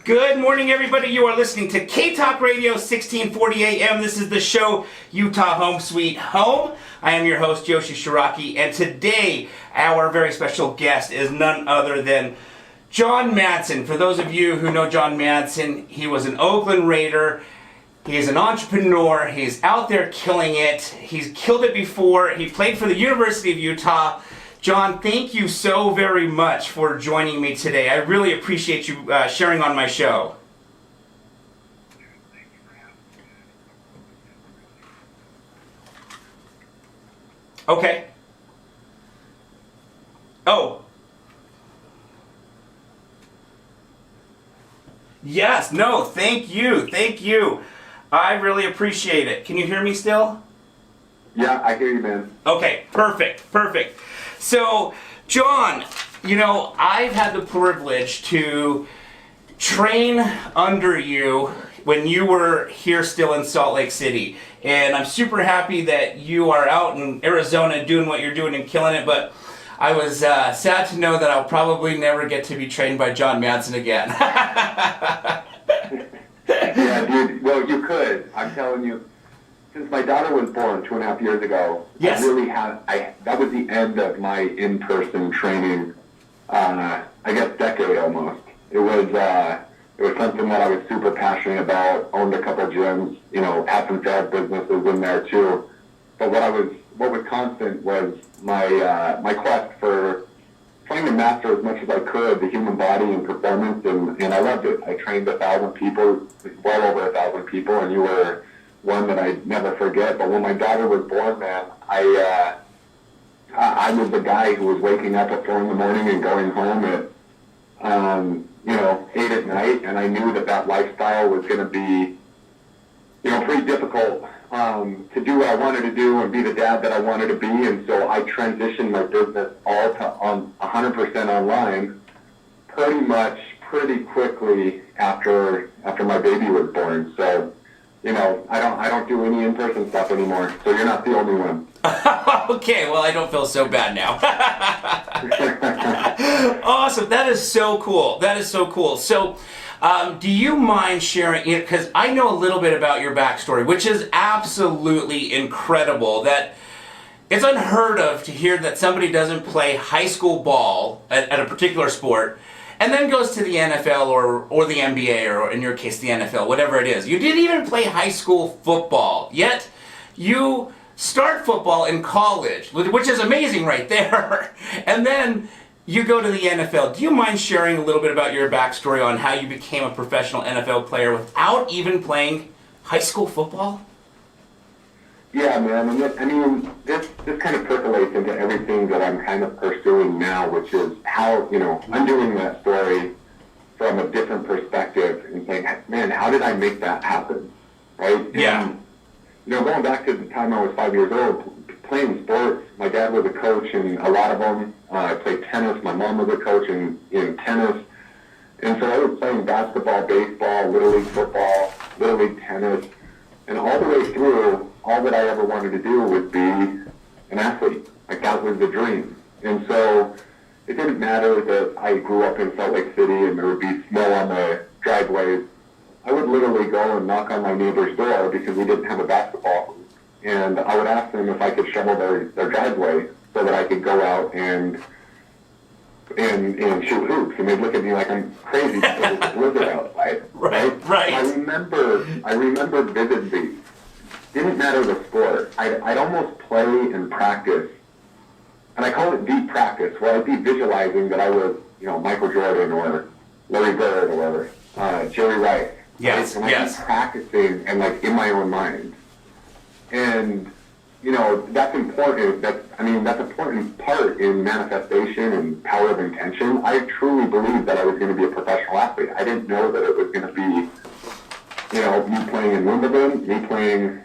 Good morning, everybody. You are listening to K-Talk Radio 1640 AM. This is the show Utah Home Sweet Home. I am your host, Yoshi Shiraki, and today our very special guest is none other than John Madsen. For those of you who know John Madsen, he was an Oakland Raider. He is an entrepreneur. He's out there killing it. He's killed it before. He played for the University of Utah. John, thank you so very much for joining me today. I really appreciate you sharing on my show. Okay. Oh. Yes, no, thank you. Thank you. I really appreciate it. Can you hear me still? Yeah, I hear you, man. Okay, perfect, perfect. So, John, you know, I've had the privilege to train under you when you were here still in Salt Lake City. And I'm super happy that you are out in Arizona doing what you're doing and killing it, but I was sad to know that I'll probably never get to be trained by John Madsen again. Yeah, dude, well, you could. I'm telling you. Since my daughter was born 2.5 years ago, yes. That was the end of my in-person training, I guess decade almost. It was something that I was super passionate about, owned a couple gyms, you know, had some sales businesses in there too. But what was constant was my quest for trying to master as much as I could the human body and performance, and I loved it. I trained 1,000 people, well over 1,000 people, and you were one that I'd never forget. But when my daughter was born, man, I was the guy who was waking up at 4 in the morning and going home at 8 at night, and I knew that lifestyle was going to be, you know, pretty difficult to do what I wanted to do and be the dad that I wanted to be. And so I transitioned my business all to 100% online pretty quickly after my baby was born. So, you know, I don't do any in-person stuff anymore, so you're not the only one. Okay, well, I don't feel so bad now. Awesome, that is so cool. That is so cool. So, do you mind sharing, because I know a little bit about your backstory, which is absolutely incredible, that it's unheard of to hear that somebody doesn't play high school ball at a particular sport and then goes to the NFL or the NBA, or in your case the NFL, whatever it is. You didn't even play high school football, yet you start football in college, which is amazing right there. And then you go to the NFL. Do you mind sharing a little bit about your backstory on how you became a professional NFL player without even playing high school football? Yeah, man, and this kind of percolates into everything that I'm kind of pursuing now, which is how, you know, I'm doing that story from a different perspective and saying, man, how did I make that happen, right? Yeah. And, you know, going back to the time I was 5 years old, playing sports, my dad was a coach in a lot of them. I played tennis. My mom was a coach in tennis. And so I was playing basketball, baseball, Little League football, Little League tennis, and all the way through, all that I ever wanted to do was be an athlete. Like, that was the dream. And so it didn't matter that I grew up in Salt Lake City and there would be snow on the driveways. I would literally go and knock on my neighbor's door because we didn't have a basketball hoop. And I would ask them if I could shovel their driveway so that I could go out and shoot hoops. And they'd look at me like I'm crazy because it's blizzard outside. Right. I remember vividly. Didn't matter the sport. I'd almost play and practice, and I call it deep practice, where I'd be visualizing that I was, you know, Michael Jordan or Larry Bird or Jerry Rice. Yes, right? And I'd be practicing and, like, in my own mind. And, you know, that's important. That's an important part in manifestation and power of intention. I truly believed that I was going to be a professional athlete. I didn't know that it was going to be, you know, me playing in Wimbledon, me playing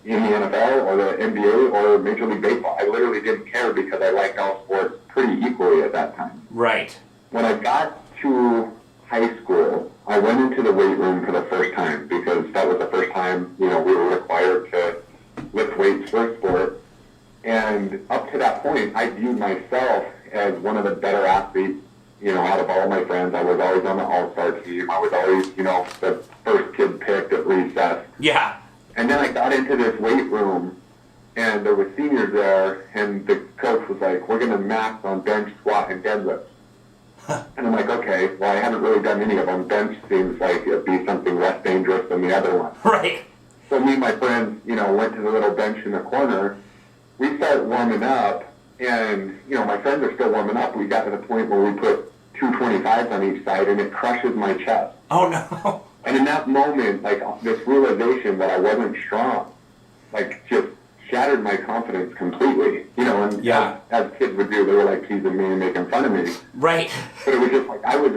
in the NFL or the NBA or Major League Baseball. I literally didn't care because I liked all sports pretty equally at that time. Right. When I got to high school, I went into the weight room for the first time because that was the first time, you know, we were required to lift weights for a sport. And up to that point, I viewed myself as one of the better athletes out of all my friends, I was always on the all-star team. I was always, the first kid picked at recess. Yeah. And then I got into this weight room, and there were seniors there, and the coach was like, we're going to max on bench, squat, and deadlift. And I'm like, okay, well, I haven't really done any of them. Bench seems like it'd be something less dangerous than the other one. Right. So me and my friends, went to the little bench in the corner. We start warming up, and, my friends are still warming up. We got to the point where we put 225s on each side, and it crushes my chest. Oh, no. And in that moment, this realization that I wasn't strong, just shattered my confidence completely. As kids would do, they were, teasing me and making fun of me. Right. But it was just, I was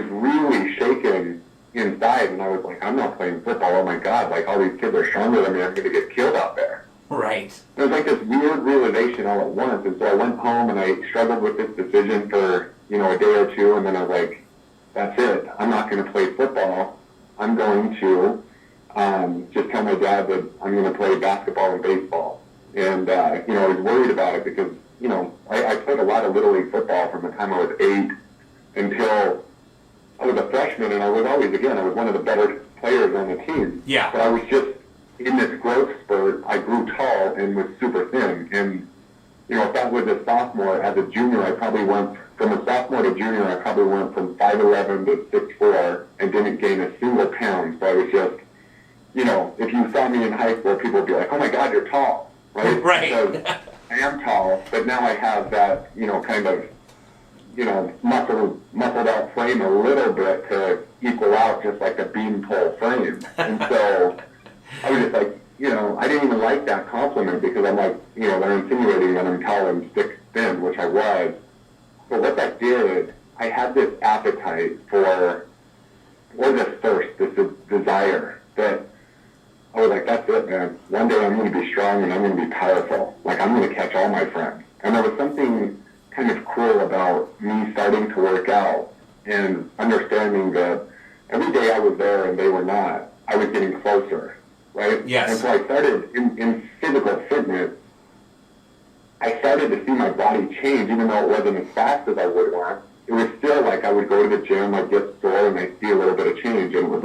really shaken inside, and I was like, I'm not playing football. Oh, my God, all these kids are stronger than me. I'm going to get killed out there. Right. It was this weird realization all at once, and so I went home and I struggled with this decision for, a day or two, and then I was like, that's it. I'm not going to play football. I'm going to just tell my dad that I'm going to play basketball and baseball. And, I was worried about it because, I played a lot of Little League football from the time I was 8 until I was a freshman, and I was one of the better players on the team. Yeah. But I was just, in this growth spurt, I grew tall and was super thin. And, if that was a sophomore, as a junior, from a sophomore to junior, I probably went from 5'11" to 6'4", and didn't gain a single pound. So I was just, if you saw me in high school, people would be like, oh my God, you're tall, right? Right. Because I am tall, but now I have that, kind of, muscled out frame a little bit to equal out just like a beanpole frame. And so I was just like, I didn't even like that compliment because I'm like, they're insinuating that I'm tall and thick-skinned, which I was. But what that did, I had this appetite or this thirst, this desire that I was like, that's it, man. One day I'm going to be strong and I'm going to be powerful. I'm going to catch all my friends. And there was something kind of cool about me starting to work out and understanding that every day I was there and they were not, I was getting closer. Right? Yes. And so I started in physical fitness. I started to see my body change, even though it wasn't as fast as I would want. It was still I would go to the gym, I'd get sore, and I'd see a little bit of change. And it was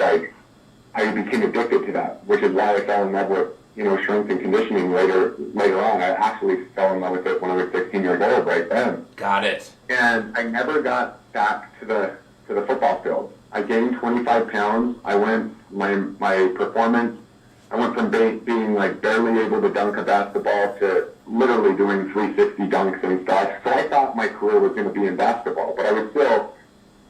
I became addicted to that, which is why I fell in love with, strength and conditioning later on. I actually fell in love with it when I was 16 years old, right then. Got it. And I never got back to the football field. I gained 25 pounds. I went, my performance, I went from being barely able to dunk a basketball to literally doing 360 dunks and stuff. So I thought my career was going to be in basketball, but I was a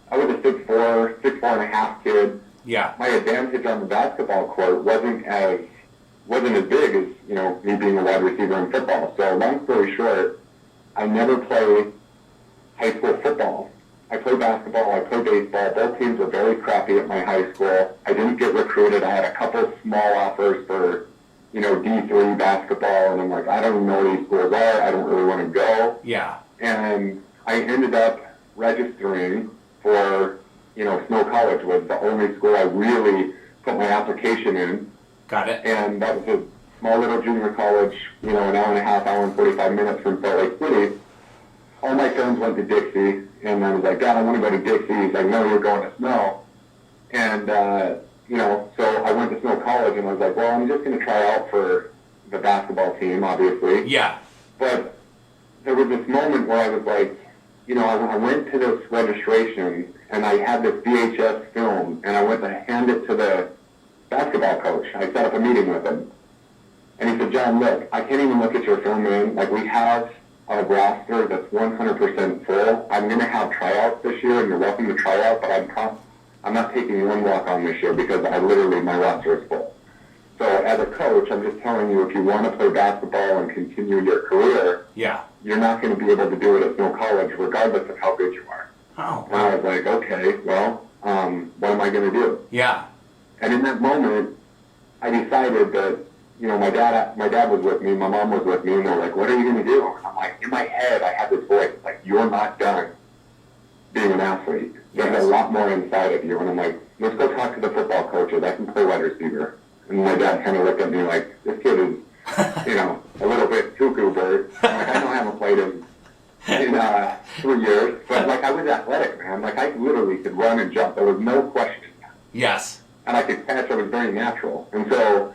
6'4", and a half kid. Yeah. My advantage on the basketball court wasn't as big as, me being a wide receiver in football. So long story short, I never played high school football. I played basketball, I played baseball. Both teams were very crappy at my high school. I didn't get recruited. I had a couple small offers for, D3 basketball, and I'm like, I don't even know where these schools are. I don't really want to go. Yeah. And I ended up registering for, Snow College was the only school I really put my application in. Got it. And that was a small little junior college, an hour and a half, hour and 45 minutes from Salt Lake City. All my friends went to Dixie, and I was like, God, I want to go to Dixie. He's like, no, you're going to Snow. And, so I went to Snow College, and I was like, well, I'm just going to try out for the basketball team, obviously. Yeah. But there was this moment where I was like, I went to this registration, and I had this VHS film, and I went to hand it to the basketball coach. I set up a meeting with him. And he said, John, look, I can't even look at your film, man. We have a roster that's 100% full. I'm going to have tryouts this year, and you're welcome to try out, but I'm not taking one walk-on this year because my roster is full. So as a coach, I'm just telling you, if you want to play basketball and continue your career, you're not going to be able to do it at Snow College, regardless of how good you are. Oh. And I was like, okay, well, what am I going to do? Yeah. And in that moment, I decided that, my dad was with me, my mom was with me, and they're like, what are you going to do? And I'm like, in my head, I had this voice, you're not done being an athlete. There's a lot more inside of you. And I'm like, let's go talk to the football coaches. I can play wide receiver. And my dad kind of looked at me like, this kid is, a little bit cuckoo bird. I'm like, I know I haven't played in in 3 years. But like I was athletic, man. Like I literally could run and jump. There was no question. Yes. And I could catch. I was very natural. And so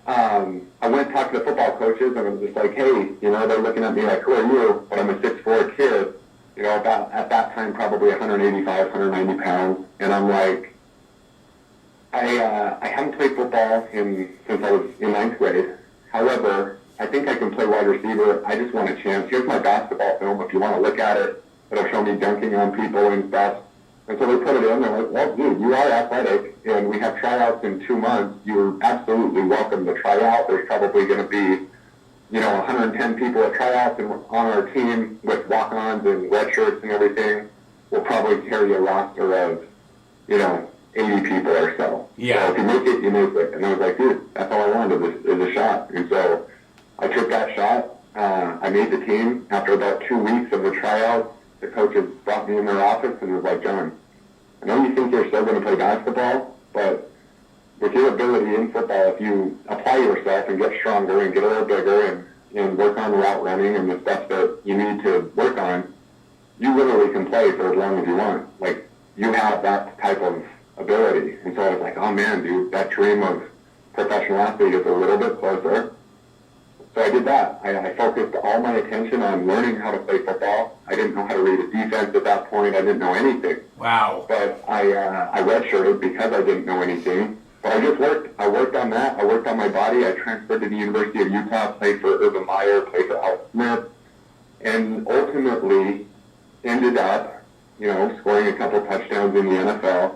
I went and talked to the football coaches, and I was just like, hey, you know, they're looking at me like, who are you? But I'm a 6'4" kid, you know, about at that time probably 185, 190 pounds. And I'm like, I haven't played football since I was in 9th grade. However, I think I can play wide receiver. I just want a chance. Here's my basketball film. If you want to look at it, it'll show me dunking on people and stuff. And so they put it in. They're like, well, dude, you are athletic, and we have tryouts in 2 months. You're absolutely welcome to try out. There's probably going to be, you know, 110 people at tryouts, and on our team with walk-ons and red shirts and everything, we'll probably carry a roster of, you know, 80 people or so. Yeah. So if you make it, you make it. And I was like, dude, that's all I wanted is a shot. And so I took that shot. I made the team. After about 2 weeks of the tryout, the coaches brought me in their office and was like, John, I know you think you're still going to play basketball, but with your ability in football, if you apply yourself and get stronger and get a little bigger and work on route running and the stuff that you need to work on, you literally can play for as long as you want. Like, you have that type of ability. And so I was like, oh man, dude, that dream of professional athlete is a little bit closer. So I did that. I focused all my attention on learning how to play football. I didn't know how to read a defense at that point. I didn't know anything. Wow. But I redshirted because I didn't know anything. But I just worked. I worked on that. I worked on my body. I transferred to the University of Utah, played for Urban Meyer, played for Al Smith, and ultimately ended up, you know, scoring a couple touchdowns in the NFL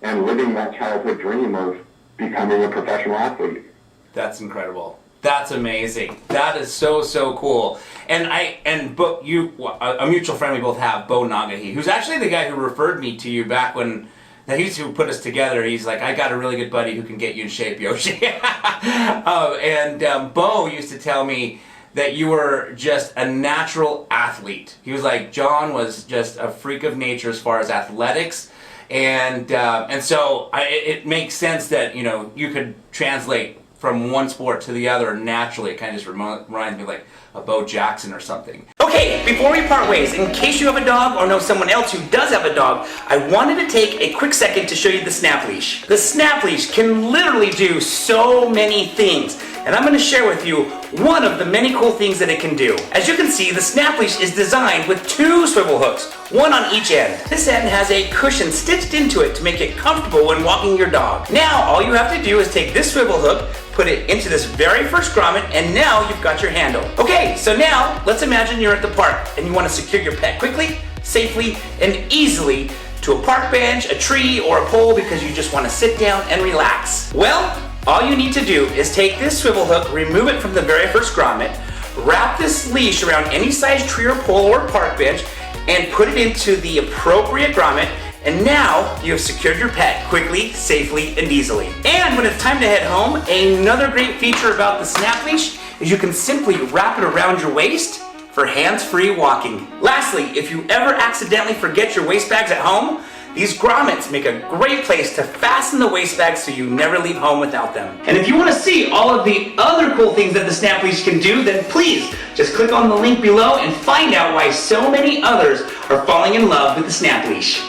and living that childhood dream of becoming a professional athlete. That's incredible. That's amazing. That is so, so cool. And a mutual friend we both have, Bo Nagahi, who's actually the guy who referred me to you back when he's who put us together. He's like, I got a really good buddy who can get you in shape, Yoshi. Bo used to tell me that you were just a natural athlete. He was like, John was just a freak of nature as far as athletics. And so it makes sense that, you know, you could translate from one sport to the other naturally. It kind of just reminds me like a Bo Jackson or something. Okay, before we part ways, in case you have a dog or know someone else who does have a dog, I wanted to take a quick second to show you the snap leash. The snap leash can literally do so many things, and I'm going to share with you one of the many cool things that it can do. As you can see, the snap leash is designed with 2 swivel hooks, one on each end. This end has a cushion stitched into it to make it comfortable when walking your dog. Now, all you have to do is take this swivel hook, put it into this very first grommet, and now you've got your handle. Okay, so now let's imagine you're at the park and you want to secure your pet quickly, safely, and easily to a park bench, a tree, or a pole because you just want to sit down and relax. Well, all you need to do is take this swivel hook, remove it from the very first grommet, wrap this leash around any size tree or pole or park bench, and put it into the appropriate grommet, and now you have secured your pet quickly, safely, and easily. And when it's time to head home, another great feature about the snap leash is you can simply wrap it around your waist for hands-free walking. Lastly, if you ever accidentally forget your waist bags at home, these grommets make a great place to fasten the waist bags so you never leave home without them. And if you want to see all of the other cool things that the snap leash can do, then please just click on the link below and find out why so many others are falling in love with the snap leash.